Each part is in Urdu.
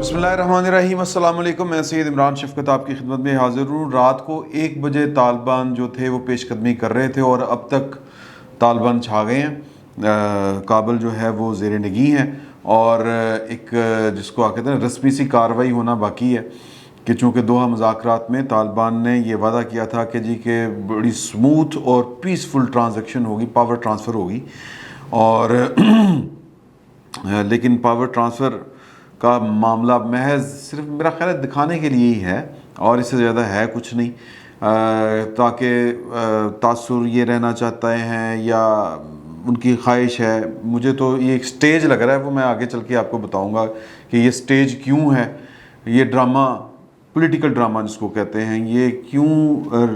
بسم اللہ الرحمن الرحیم، السلام علیکم۔ میں سید عمران شفقت آپ کی خدمت میں حاضر ہوں۔ رات کو 1 بجے طالبان جو تھے وہ پیش قدمی کر رہے تھے اور اب تک طالبان چھا گئے ہیں۔ کابل جو ہے وہ زیر نگیں ہے اور ایک جس کو کہتے ہیں رسمی سی کارروائی ہونا باقی ہے کہ چونکہ دوحہ مذاکرات میں طالبان نے یہ وعدہ کیا تھا کہ بڑی سموتھ اور پیسفل ٹرانزیکشن ہوگی، پاور ٹرانسفر ہوگی، اور لیکن پاور ٹرانسفر کا معاملہ محض صرف میرا خیال ہے دکھانے کے لیے ہی ہے اور اس سے زیادہ ہے کچھ نہیں، تاکہ تاثر یہ رہنا چاہتے ہیں یا ان کی خواہش ہے۔ مجھے تو یہ ایک سٹیج لگ رہا ہے، وہ میں آگے چل کے آپ کو بتاؤں گا کہ یہ سٹیج کیوں ہے، یہ ڈرامہ، پولیٹیکل ڈرامہ جس کو کہتے ہیں، یہ کیوں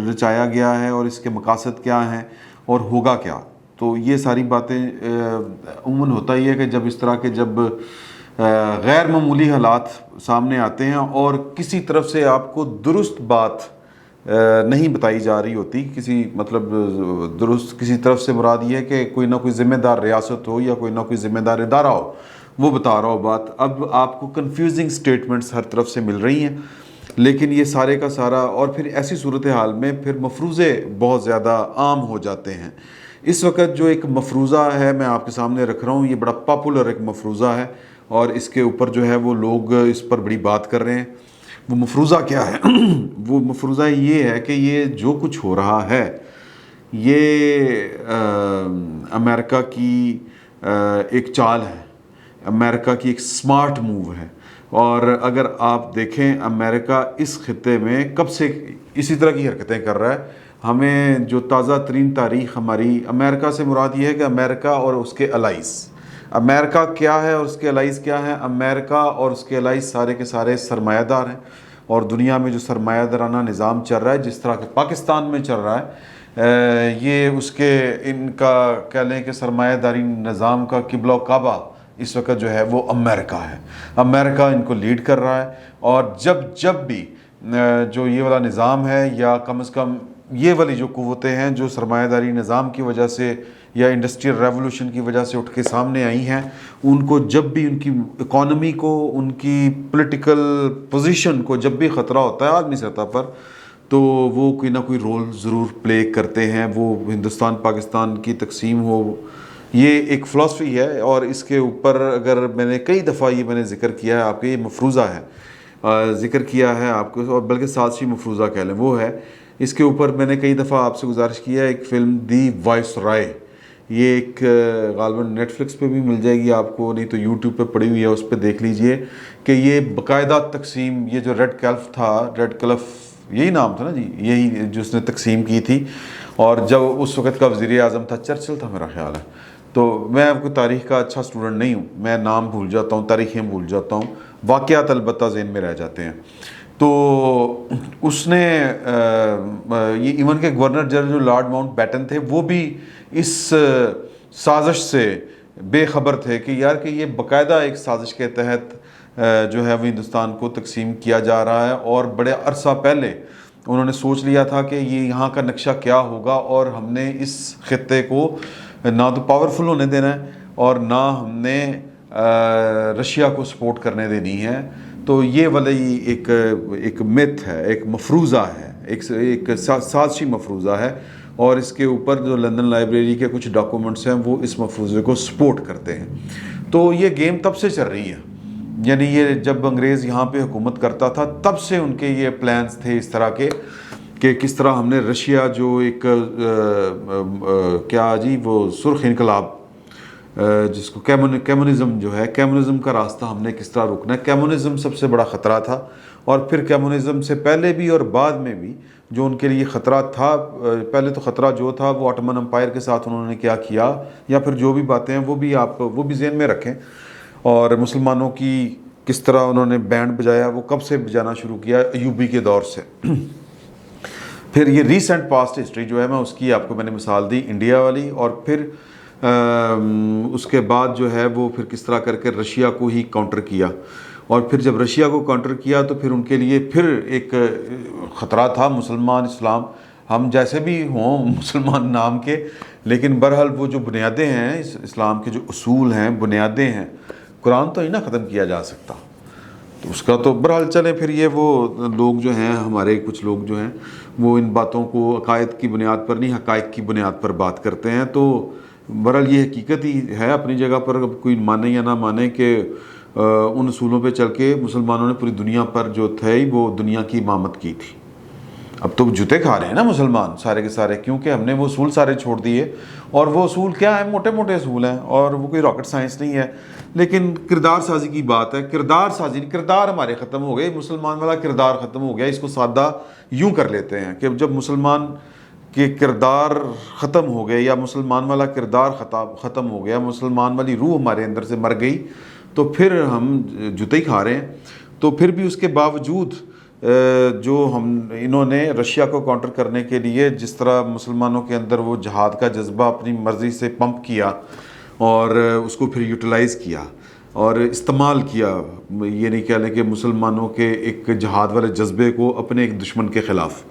رچایا گیا ہے اور اس کے مقاصد کیا ہیں اور ہوگا کیا۔ تو یہ ساری باتیں عموماً ہوتا ہی ہے کہ جب اس طرح کے غیر معمولی حالات سامنے آتے ہیں اور کسی طرف سے آپ کو درست بات نہیں بتائی جا رہی ہوتی، درست کسی طرف سے مراد یہ ہے کہ کوئی نہ کوئی ذمہ دار ریاست ہو یا کوئی نہ کوئی ذمہ دار ادارہ ہو، وہ بتا رہا ہو بات۔ اب آپ کو کنفیوزنگ سٹیٹمنٹس ہر طرف سے مل رہی ہیں، لیکن یہ سارے کا سارا، اور پھر ایسی صورتحال میں پھر مفروضے بہت زیادہ عام ہو جاتے ہیں۔ اس وقت جو ایک مفروضہ ہے میں آپ کے سامنے رکھ رہا ہوں، یہ بڑا پاپولر ایک مفروضہ ہے اور اس کے اوپر جو ہے وہ لوگ اس پر بڑی بات کر رہے ہیں۔ وہ مفروضہ کیا ہے؟ وہ مفروضہ یہ ہے کہ یہ جو کچھ ہو رہا ہے یہ امریکہ کی ایک چال ہے، امریکہ کی ایک سمارٹ موو ہے، اور اگر آپ دیکھیں امریکہ اس خطے میں کب سے اسی طرح کی حرکتیں کر رہا ہے۔ ہمیں جو تازہ ترین تاریخ ہماری امریکہ سے مراد یہ ہے کہ امریکہ اور اس کے الائز، امریکہ کیا ہے اور اس کے الائز کیا ہیں؟ امریکہ اور اس کے الائز سارے کے سارے سرمایہ دار ہیں، اور دنیا میں جو سرمایہ دارانہ نظام چل رہا ہے جس طرح کہ پاکستان میں چل رہا ہے، یہ اس کے ان کا کہہ لیں کہ سرمایہ داری نظام کا قبلہ و کعبہ اس وقت جو ہے وہ امریکہ ہے۔ امریکہ ان کو لیڈ کر رہا ہے، اور جب بھی جو یہ والا نظام ہے، یا کم از کم یہ والی جو قوتیں ہیں جو سرمایہ داری نظام کی وجہ سے یا انڈسٹریل ریولوشن کی وجہ سے اٹھ کے سامنے آئی ہیں، ان کو جب بھی ان کی اکانومی کو، ان کی پولیٹیکل پوزیشن کو جب بھی خطرہ ہوتا ہے عالمی سطح پر، تو وہ کوئی نہ کوئی رول ضرور پلے کرتے ہیں۔ وہ ہندوستان پاکستان کی تقسیم ہو، یہ ایک فلسفی ہے، اور اس کے اوپر اگر میں نے کئی دفعہ میں نے ذکر کیا ہے آپ کے، یہ مفروضہ ہے، ذکر کیا ہے آپ کو، اور بلکہ سازشی مفروضہ کہہ لیں وہ ہے۔ اس کے اوپر میں نے کئی دفعہ آپ سے گزارش کیا ہے، ایک فلم دی وائس رائے، یہ ایک غالباً نیٹ فلکس پہ بھی مل جائے گی آپ کو، نہیں تو یوٹیوب پہ پڑی ہوئی ہے، اس پہ دیکھ لیجئے کہ یہ باقاعدہ تقسیم، یہ جو ریڈ کلف یہی نام تھا نا جی، یہی جس نے تقسیم کی تھی، اور جب اس وقت کا وزیر اعظم تھا، چرچل تھا میرا خیال ہے۔ تو میں آپ کو تاریخ کا اچھا اسٹوڈنٹ نہیں ہوں، میں نام بھول جاتا ہوں، تاریخیں بھول جاتا ہوں، واقعات البتہ ذہن میں رہ جاتے ہیں۔ تو اس نے یہ ایون کہ گورنر جنرل جو لارڈ ماؤنٹ بیٹن تھے، وہ بھی اس سازش سے بے خبر تھے کہ یار کہ یہ باقاعدہ ایک سازش کے تحت جو ہے وہ ہندوستان کو تقسیم کیا جا رہا ہے، اور بڑے عرصہ پہلے انہوں نے سوچ لیا تھا کہ یہ یہاں کا نقشہ کیا ہوگا، اور ہم نے اس خطے کو نہ تو پاورفل ہونے دینا ہے اور نہ ہم نے رشیا کو سپورٹ کرنے دینی ہے۔ تو یہ والی ایک میتھ ہے، ایک مفروضہ ہے، ایک سازشی مفروضہ ہے، اور اس کے اوپر جو لندن لائبریری کے کچھ ڈاکومنٹس ہیں وہ اس مفروضے کو سپورٹ کرتے ہیں۔ تو یہ گیم تب سے چل رہی ہے، یعنی یہ جب انگریز یہاں پہ حکومت کرتا تھا تب سے ان کے یہ پلانز تھے اس طرح کے کہ کس طرح ہم نے رشیا جو ایک کیا جی وہ سرخ انقلاب جس کو کمیونزم جو ہے، کمیونزم کا راستہ ہم نے کس طرح روکنا ہے۔ کمیونزم سب سے بڑا خطرہ تھا، اور پھر کمیونزم سے پہلے بھی اور بعد میں بھی جو ان کے لیے خطرہ تھا، پہلے تو خطرہ جو تھا وہ آٹومن امپائر کے ساتھ انہوں نے کیا کیا، یا پھر جو بھی باتیں ہیں وہ بھی ذہن میں رکھیں، اور مسلمانوں کی کس طرح انہوں نے بینڈ بجایا، وہ کب سے بجانا شروع کیا، ایوبی کے دور سے۔ پھر یہ ریسنٹ پاسٹ ہسٹری جو ہے میں اس کی آپ کو میں نے مثال دی انڈیا والی، اور پھر اس کے بعد جو ہے وہ پھر کس طرح کر کے رشیا کو ہی کاؤنٹر کیا، اور پھر جب رشیا کو کاؤنٹر کیا تو پھر ان کے لیے پھر ایک خطرہ تھا مسلمان، اسلام، ہم جیسے بھی ہوں مسلمان نام کے، لیکن بہرحال وہ جو بنیادیں ہیں اسلام کے، جو اصول ہیں، بنیادیں ہیں، قرآن تو ہی نہ ختم کیا جا سکتا۔ تو اس کا تو بہرحال چلیں. پھر یہ وہ لوگ جو ہیں ہمارے کچھ لوگ جو ہیں وہ ان باتوں کو عقائد کی بنیاد پر نہیں حقائق کی بنیاد پر بات کرتے ہیں. تو بہرحال یہ حقیقت ہی ہے اپنی جگہ پر. اب کوئی مانے یا نہ مانے کہ ان اصولوں پہ چل کے مسلمانوں نے پوری دنیا پر جو تھے وہ دنیا کی امامت کی تھی. اب تو جوتے کھا رہے ہیں نا مسلمان سارے کے سارے, کیونکہ ہم نے وہ اصول سارے چھوڑ دیے. اور وہ اصول کیا ہیں؟ موٹے موٹے اصول ہیں, اور وہ کوئی راکٹ سائنس نہیں ہے. لیکن کردار سازی کی بات ہے. کردار سازی, کردار ہمارے ختم ہو گئے, مسلمان والا کردار ختم ہو گیا. اس کو سادہ یوں کر لیتے ہیں کہ جب مسلمان کے کردار ختم ہو گئے یا مسلمان والا کردار ختم ہو گیا, مسلمان والی روح ہمارے اندر سے مر گئی, تو پھر ہم جوتے ہی کھا رہے ہیں. تو پھر بھی اس کے باوجود جو انہوں نے رشیا کو کاؤنٹر کرنے کے لیے جس طرح مسلمانوں کے اندر وہ جہاد کا جذبہ اپنی مرضی سے پمپ کیا اور اس کو پھر یوٹیلائز کیا اور استعمال کیا, یہ نہیں کہہ لیں کہ مسلمانوں کے ایک جہاد والے جذبے کو اپنے ایک دشمن کے خلاف,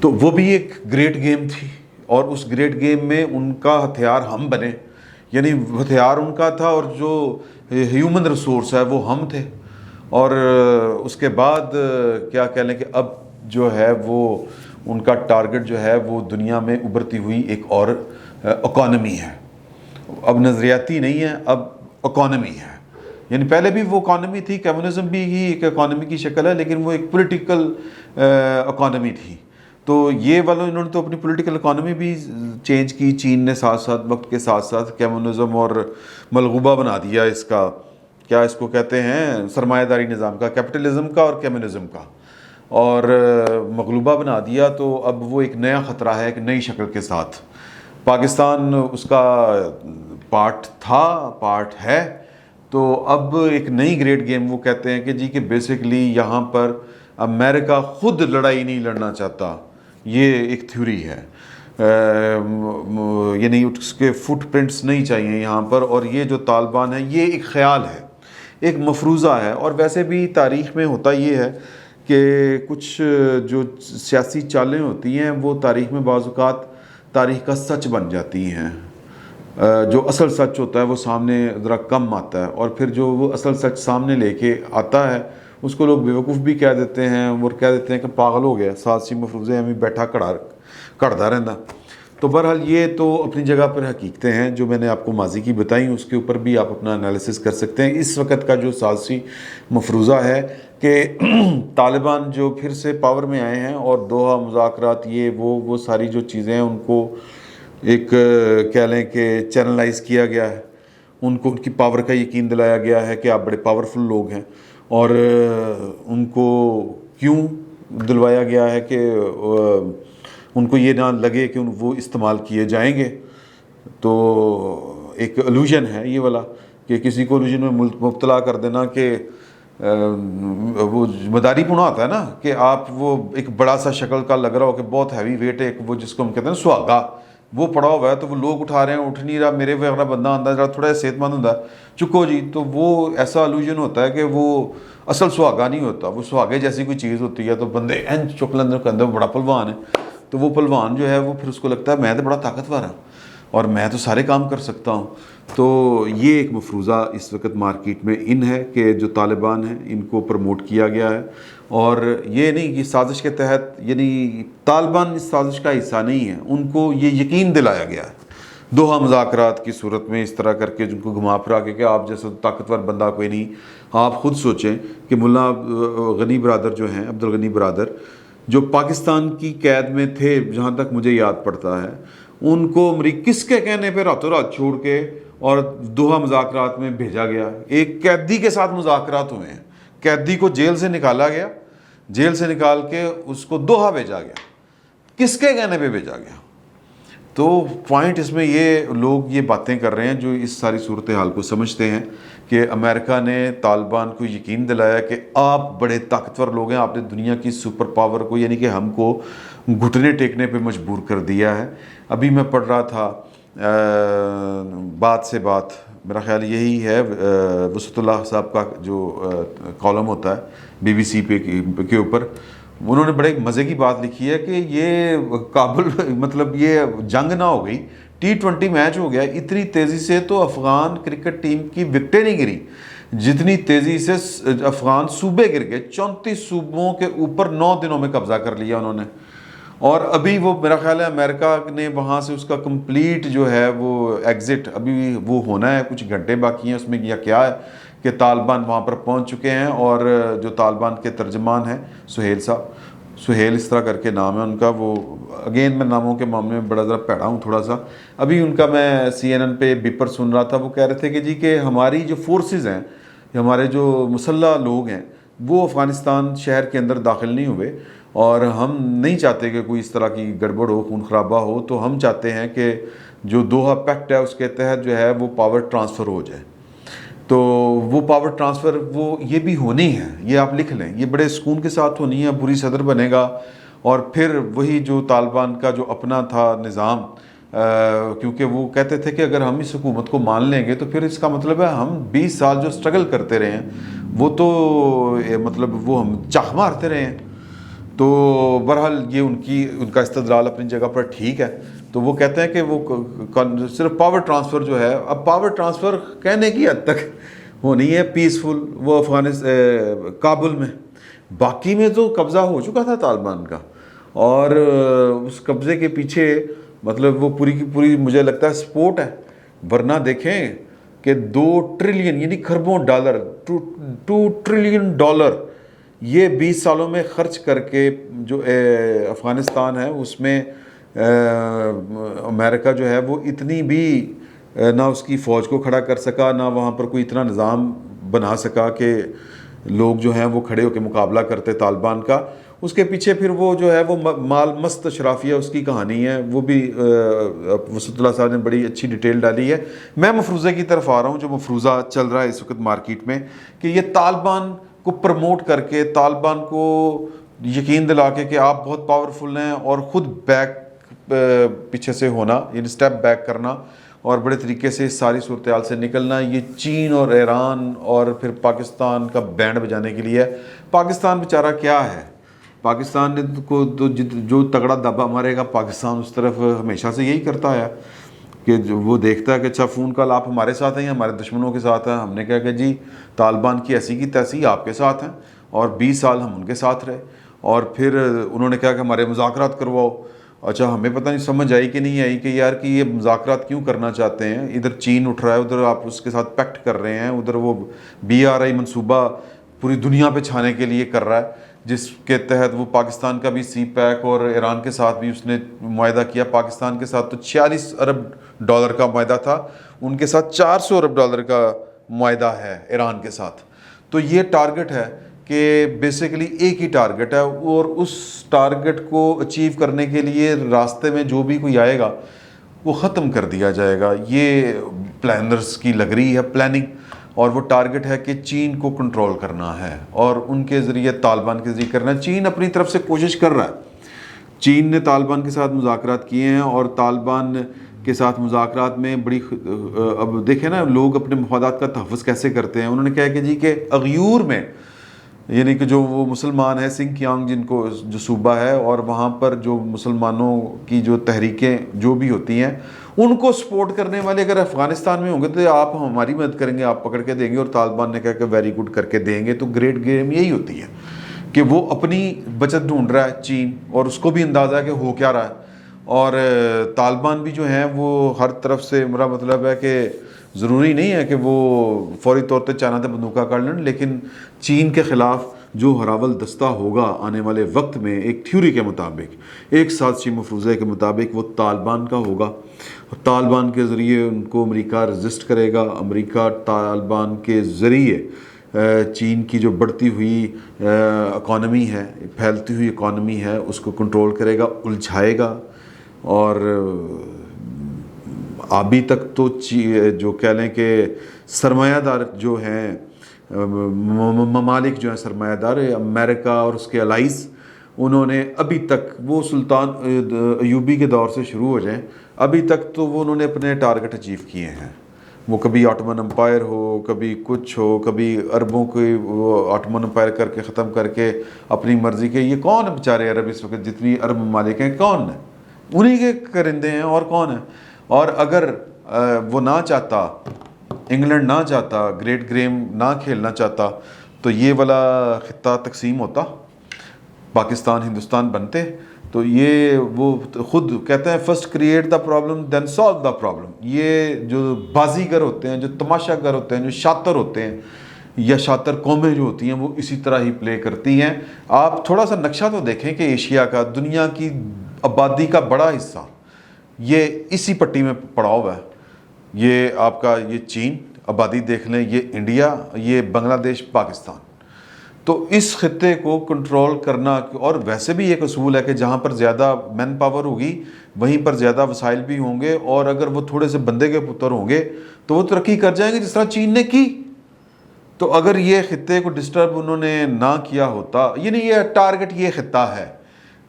تو وہ بھی ایک گریٹ گیم تھی. اور اس گریٹ گیم میں ان کا ہتھیار ہم بنے, یعنی ہتھیار ان کا تھا اور جو ہیومن ریسورس ہے وہ ہم تھے. اور اس کے بعد کیا کہہ لیں کہ اب جو ہے وہ ان کا ٹارگٹ جو ہے وہ دنیا میں ابھرتی ہوئی ایک اور اکانومی ہے. اب نظریاتی نہیں ہے, اب اکانومی ہے. یعنی پہلے بھی وہ اکانومی تھی, کمیونزم بھی ہی ایک اکانومی کی شکل ہے, لیکن وہ ایک پولیٹیکل اکانومی تھی. تو یہ والا انہوں نے تو اپنی پولیٹیکل اکانومی بھی چینج کی, چین نے ساتھ ساتھ وقت کے ساتھ ساتھ کمیونزم اور ملغوبہ بنا دیا اس کا, کیا اس کو کہتے ہیں, سرمایہ داری نظام کا, کیپٹلزم کا اور کمیونزم کا, اور مغلوبہ بنا دیا. تو اب وہ ایک نیا خطرہ ہے ایک نئی شکل کے ساتھ. پاکستان اس کا پارٹ تھا, پارٹ ہے. تو اب ایک نئی گریٹ گیم وہ کہتے ہیں کہ جی کہ بیسکلی یہاں پر امریکہ خود لڑائی نہیں لڑنا چاہتا, یہ ایک تھیوری ہے. یعنی اس کے فٹ پرنٹس نہیں چاہیے یہاں پر. اور یہ جو طالبان ہے یہ ایک خیال ہے, ایک مفروضہ ہے. اور ویسے بھی تاریخ میں ہوتا یہ ہے کہ کچھ جو سیاسی چالیں ہوتی ہیں وہ تاریخ میں بعض اوقات تاریخ کا سچ بن جاتی ہیں. جو اصل سچ ہوتا ہے وہ سامنے ذرا کم آتا ہے, اور پھر جو وہ اصل سچ سامنے لے کے آتا ہے اس کو لوگ بیوقوف بھی کہہ دیتے ہیں, اور کہہ دیتے ہیں کہ پاگل ہو گیا, سازشی مفروضے ہمیں بیٹھا کڑھتا رہنا. تو بہرحال یہ تو اپنی جگہ پر حقیقتیں ہیں جو میں نے آپ کو ماضی کی بتائیں, اس کے اوپر بھی آپ اپنا انالیسس کر سکتے ہیں. اس وقت کا جو سازشی مفروضہ ہے کہ طالبان جو پھر سے پاور میں آئے ہیں اور دوحہ مذاکرات یہ وہ ساری جو چیزیں ہیں ان کو ایک کہہ لیں کہ چینلائز کیا گیا ہے, ان کو ان کی پاور کا یقین دلایا گیا ہے کہ آپ بڑے پاورفل لوگ ہیں. اور ان کو کیوں دلوایا گیا ہے کہ ان کو یہ نہ لگے کہ وہ استعمال کیے جائیں گے. تو ایک الوژن ہے یہ والا کہ کسی کو الوژن میں مبتلا کر دینا کہ وہ مداری پونا ہوتا ہے نا کہ آپ وہ ایک بڑا سا شکل کا لگ رہا ہو کہ بہت ہیوی ویٹ ہے, وہ جس کو ہم کہتے ہیں سہاگا, وہ پڑا ہوا ہے تو وہ لوگ اٹھا رہے ہیں, اٹھ نہیں رہا, میرے وغیرہ بندہ آندہ جڑا تھوڑا صحت مند ہوتا ہے چکو جی, تو وہ ایسا الوژن ہوتا ہے کہ وہ اصل سہاگا نہیں ہوتا, وہ سہاگے جیسی کوئی چیز ہوتی ہے. تو بندے چک لیندے کے اندر بڑا پلوان ہے, تو وہ پلوان جو ہے وہ پھر اس کو لگتا ہے میں تو بڑا طاقتور ہوں اور میں تو سارے کام کر سکتا ہوں. تو یہ ایک مفروضہ اس وقت مارکیٹ میں ان ہے کہ جو طالبان ہیں ان کو پروموٹ کیا گیا ہے. اور یہ نہیں کہ سازش کے تحت, یعنی طالبان اس سازش کا حصہ نہیں ہے, ان کو یہ یقین دلایا گیا ہے دوحہ مذاکرات کی صورت میں اس طرح کر کے جن کو گھما پھرا کے کہ آپ جیسا طاقتور بندہ کوئی نہیں. آپ خود سوچیں کہ ملا غنی برادر جو ہیں, عبدالغنی برادر, جو پاکستان کی قید میں تھے جہاں تک مجھے یاد پڑتا ہے, ان کو کس کے کہنے پہ راتوں رات چھوڑ کے اور دوحہ مذاکرات میں بھیجا گیا. ایک قیدی کے ساتھ مذاکرات ہوئے ہیں, قیدی کو جیل سے نکالا گیا, جیل سے نکال کے اس کو دوحہ بھیجا گیا, کس کے کہنے پہ بھیجا گیا. تو پوائنٹ اس میں یہ لوگ یہ باتیں کر رہے ہیں جو اس ساری صورتحال کو سمجھتے ہیں کہ امریکہ نے طالبان کو یقین دلایا کہ آپ بڑے طاقتور لوگ ہیں, آپ نے دنیا کی سپر پاور کو یعنی کہ ہم کو گھٹنے ٹیکنے پہ مجبور کر دیا ہے. ابھی میں پڑھ رہا تھا بات سے بات, میرا خیال یہی ہے وسعت اللہ صاحب کا جو کالم ہوتا ہے BBC پہ کے اوپر, انہوں نے بڑے مزے کی بات لکھی ہے کہ یہ کابل مطلب یہ جنگ نہ ہو گئی T20 میچ ہو گیا, اتنی تیزی سے تو افغان کرکٹ ٹیم کی وکٹیں نہیں گری جتنی تیزی سے افغان صوبے گر گئے. 34 صوبوں کے اوپر 9 دنوں میں قبضہ کر لیا انہوں نے. اور ابھی وہ میرا خیال ہے امریکہ نے وہاں سے اس کا کمپلیٹ جو ہے وہ ایگزٹ ابھی وہ ہونا ہے, کچھ گھنٹے باقی ہیں اس میں, یا کیا ہے کہ طالبان وہاں پر پہنچ چکے ہیں. اور جو طالبان کے ترجمان ہیں سہیل صاحب, سہیل اس طرح کر کے نام ہے ان کا, وہ اگین میں ناموں کے معاملے میں بڑا ذرا پیڑا ہوں تھوڑا سا. ابھی ان کا میں CNN پہ بیپر سن رہا تھا, وہ کہہ رہے تھے کہ جی کہ ہماری جو فورسز ہیں, ہمارے جو مسلح لوگ ہیں, وہ افغانستان شہر کے اندر داخل نہیں ہوئے, اور ہم نہیں چاہتے کہ کوئی اس طرح کی گڑبڑ ہو, خون خرابہ ہو. تو ہم چاہتے ہیں کہ جو دوحہ پیکٹ ہے اس کے تحت جو ہے وہ پاور ٹرانسفر ہو جائے. تو وہ پاور ٹرانسفر وہ یہ بھی ہونی ہے, یہ آپ لکھ لیں, یہ بڑے سکون کے ساتھ ہونی ہے. بری صدر بنے گا, اور پھر وہی جو طالبان کا جو اپنا تھا نظام, کیونکہ وہ کہتے تھے کہ اگر ہم اس حکومت کو مان لیں گے تو پھر اس کا مطلب ہے ہم 20 سال جو سٹرگل کرتے رہے ہیں وہ تو مطلب وہ ہم چاہ مارتے رہے ہیں. تو بہرحال یہ ان کا استدلال اپنی جگہ پر ٹھیک ہے. تو وہ کہتے ہیں کہ وہ صرف پاور ٹرانسفر جو ہے, اب پاور ٹرانسفر کہنے کی حد تک ہونی ہے پیسفل وہ کابل میں, باقی میں تو قبضہ ہو چکا تھا طالبان کا. اور اس قبضے کے پیچھے مطلب وہ پوری کی پوری مجھے لگتا ہے سپورٹ ہے. ورنہ دیکھیں کہ 2 ٹریلین یعنی خربوں ڈالر, 2 ٹریلین ڈالر یہ 20 سالوں میں خرچ کر کے جو افغانستان ہے اس میں امریکہ جو ہے وہ اتنی بھی نہ اس کی فوج کو کھڑا کر سکا, نہ وہاں پر کوئی اتنا نظام بنا سکا کہ لوگ جو ہیں وہ کھڑے ہو کے مقابلہ کرتے طالبان کا. اس کے پیچھے پھر وہ جو ہے وہ مال مست اشرافیہ اس کی کہانی ہے, وہ بھی وسعت اللہ صاحب نے بڑی اچھی ڈیٹیل ڈالی ہے. میں مفروضے کی طرف آ رہا ہوں, جو مفروضہ چل رہا ہے اس وقت مارکیٹ میں, کہ یہ طالبان کو پروموٹ کر کے, طالبان کو یقین دلا کے کہ آپ بہت پاورفل ہیں, اور خود بیک پیچھے سے ہونا, یعنی سٹیپ بیک کرنا اور بڑے طریقے سے اس ساری صورتحال سے نکلنا, یہ چین اور ایران اور پھر پاکستان کا بینڈ بجانے کے لیے. پاکستان بیچارہ کیا ہے, پاکستان نے کو جو تگڑا دبا مارے گا پاکستان اس طرف ہمیشہ سے یہی کرتا ہے کہ وہ دیکھتا ہے کہ اچھا فون کال آپ ہمارے ساتھ ہیں یا ہمارے دشمنوں کے ساتھ ہیں. ہم نے کہا کہ جی طالبان کی ایسی کی تیسی آپ کے ساتھ ہیں, اور 20 سال ہم ان کے ساتھ رہے. اور پھر انہوں نے کہا کہ ہمارے مذاکرات کرواؤ. اچھا ہمیں پتہ نہیں سمجھ آئی کہ نہیں آئی کہ یار کہ یہ مذاکرات کیوں کرنا چاہتے ہیں. ادھر چین اٹھ رہا ہے, ادھر آپ اس کے ساتھ پیکٹ کر رہے ہیں, ادھر وہ BRI منصوبہ پوری دنیا پہ چھانے کے لیے کر رہا ہے, جس کے تحت وہ پاکستان کا بھی CPEC اور ایران کے ساتھ بھی اس نے معاہدہ کیا. پاکستان کے ساتھ تو 46 ارب ڈالر کا معاہدہ تھا, ان کے ساتھ 400 ارب ڈالر کا معاہدہ ہے ایران کے ساتھ. تو یہ ٹارگٹ ہے کہ بیسیکلی ایک ہی ٹارگٹ ہے, اور اس ٹارگٹ کو اچیو کرنے کے لیے راستے میں جو بھی کوئی آئے گا وہ ختم کر دیا جائے گا. یہ پلانرز کی لگ رہی ہے پلاننگ, اور وہ ٹارگٹ ہے کہ چین کو کنٹرول کرنا ہے اور ان کے ذریعے طالبان کے ذریعے کرنا ہے. چین اپنی طرف سے کوشش کر رہا ہے, چین نے طالبان کے ساتھ مذاکرات کیے ہیں, اور طالبان کے ساتھ مذاکرات میں بڑی اب دیکھیں نا لوگ اپنے مفادات کا تحفظ کیسے کرتے ہیں. انہوں نے کہا کہ جی کہ اغیور میں, یعنی کہ جو وہ مسلمان ہیں سنگ کیانگ جن کو جو صوبہ ہے, اور وہاں پر جو مسلمانوں کی جو تحریکیں جو بھی ہوتی ہیں ان کو سپورٹ کرنے والے اگر افغانستان میں ہوں گے تو آپ ہماری مدد کریں گے, آپ پکڑ کے دیں گے. اور طالبان نے کہا کہ ویری گڈ کر کے دیں گے. تو گریٹ گیم یہی ہوتی ہے کہ وہ اپنی بچت ڈھونڈ رہا ہے چین, اور اس کو بھی اندازہ ہے کہ ہو کیا رہا ہے. اور طالبان بھی جو ہیں وہ ہر طرف سے, میرا مطلب ہے کہ ضروری نہیں ہے کہ وہ فوری طور پہ چائنا سے بندوقہ کر لیں, لیکن چین کے خلاف جو ہراول دستہ ہوگا آنے والے وقت میں ایک تھیوری کے مطابق, ایک سازشی مفروضے کے مطابق, وہ طالبان کا ہوگا. طالبان کے ذریعے ان کو امریکہ رزسٹ کرے گا. امریکہ طالبان کے ذریعے چین کی جو بڑھتی ہوئی اکانومی ہے, پھیلتی ہوئی اکانومی ہے, اس کو کنٹرول کرے گا, الجھائے گا. اور ابھی تک تو جو کہہ لیں کہ سرمایہ دار جو ہیں ممالک جو ہیں سرمایہ دار, امریکہ اور اس کے الائز, انہوں نے ابھی تک وہ سلطان ایوبی کے دور سے شروع ہو جائیں, ابھی تک تو وہ انہوں نے اپنے ٹارگٹ اچیو کیے ہیں. وہ کبھی آٹومن امپائر ہو, کبھی کچھ ہو, کبھی عربوں کے وہ آٹومن امپائر کر کے ختم کر کے اپنی مرضی کے. یہ کون ہے بیچارے عرب اس وقت, جتنی عرب ممالک ہیں کون ہیں, انہی کے کرندے ہیں اور کون ہیں. اور اگر وہ نہ چاہتا، انگلینڈ نہ چاہتا، گریٹ گریم نہ کھیلنا چاہتا، تو یہ والا خطہ تقسیم ہوتا، پاکستان ہندوستان بنتے. تو یہ وہ خود کہتے ہیں first create the problem then solve the problem. یہ جو بازیگر ہوتے ہیں، جو تماشا گر ہوتے ہیں، جو شاطر ہوتے ہیں یا شاطر قومیں جو ہوتی ہیں، وہ اسی طرح ہی پلے کرتی ہیں. آپ تھوڑا سا نقشہ تو دیکھیں کہ ایشیا کا، دنیا کی آبادی کا بڑا حصہ یہ اسی پٹی میں پڑا ہوا ہے. یہ آپ کا یہ چین آبادی دیکھ لیں، یہ انڈیا، یہ بنگلہ دیش، پاکستان. تو اس خطے کو کنٹرول کرنا، اور ویسے بھی ایک اصول ہے کہ جہاں پر زیادہ مین پاور ہوگی وہیں پر زیادہ وسائل بھی ہوں گے، اور اگر وہ تھوڑے سے بندے کے پتر ہوں گے تو وہ ترقی کر جائیں گے جس طرح چین نے کی. تو اگر یہ خطے کو ڈسٹرب انہوں نے نہ کیا ہوتا، یعنی یہ ٹارگٹ یہ خطہ ہے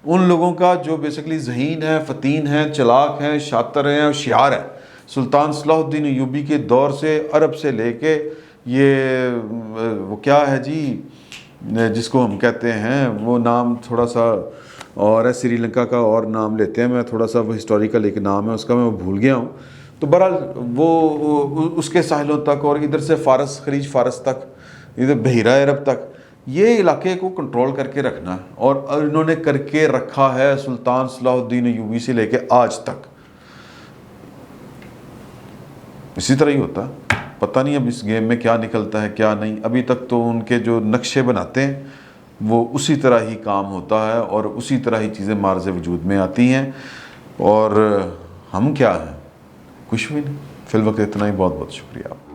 ان لوگوں کا جو بیسکلی ذہین ہے، فتین ہے، چلاک ہیں، شاطر ہیں، ہوشیار ہے. سلطان صلاح الدین ایوبی کے دور سے عرب سے لے کے یہ وہ کیا ہے جی جس کو ہم کہتے ہیں، وہ نام تھوڑا سا اور ہے، سری لنکا کا اور نام لیتے ہیں، میں تھوڑا سا وہ ہسٹوریکل ایک نام ہے اس کا، میں وہ بھول گیا ہوں. تو بہرحال وہ اس کے ساحلوں تک، اور ادھر سے فارس، خلیج فارس تک، ادھر بحیرہ عرب تک، یہ علاقے کو کنٹرول کر کے رکھنا ہے. اور انہوں نے کر کے رکھا ہے سلطان صلاح الدین ایوبی سے لے کے آج تک. اسی طرح ہی ہوتا ہے. پتہ نہیں اب اس گیم میں کیا نکلتا ہے کیا نہیں. ابھی تک تو ان کے جو نقشے بناتے ہیں وہ اسی طرح ہی کام ہوتا ہے، اور اسی طرح ہی چیزیں معرض وجود میں آتی ہیں. اور ہم کیا ہیں؟ کچھ بھی نہیں. فی الوقت اتنا ہی. بہت بہت شکریہ آپ.